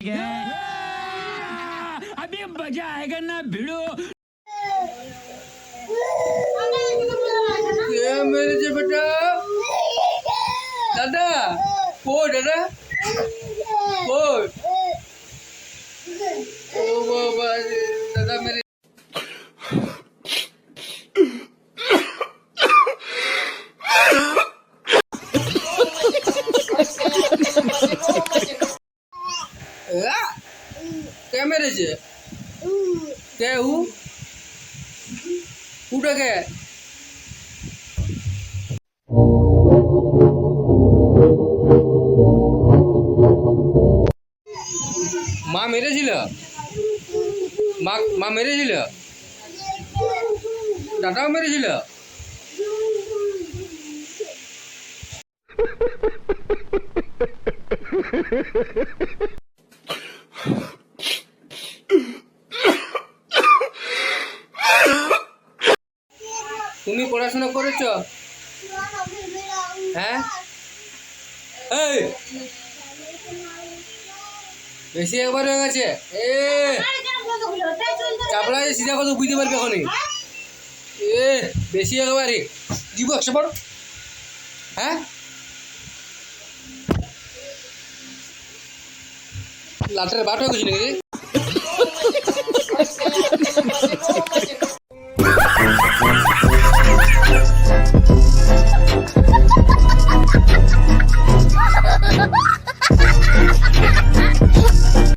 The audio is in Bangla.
अभी मजा आएगा ना भिड़ो। मेरे जे बेटा दादा दादा ओ बाबा दादा मेरे क्या मेरे जे क्या हूँ उठा के মা মেরেছিল মা মেরেছিল দাদাও মেরেছিল তুমি পড়াশোনা করেছ হ্যাঁ এই বেশি একবার হয়ে গেছে এ চাপড়া সিধা কথা বুঝতে পারবে এখনই এ বেশি একবারে দিব 100 পড় হ্যাঁ লাটের বাট হয়ে গেছি নাকি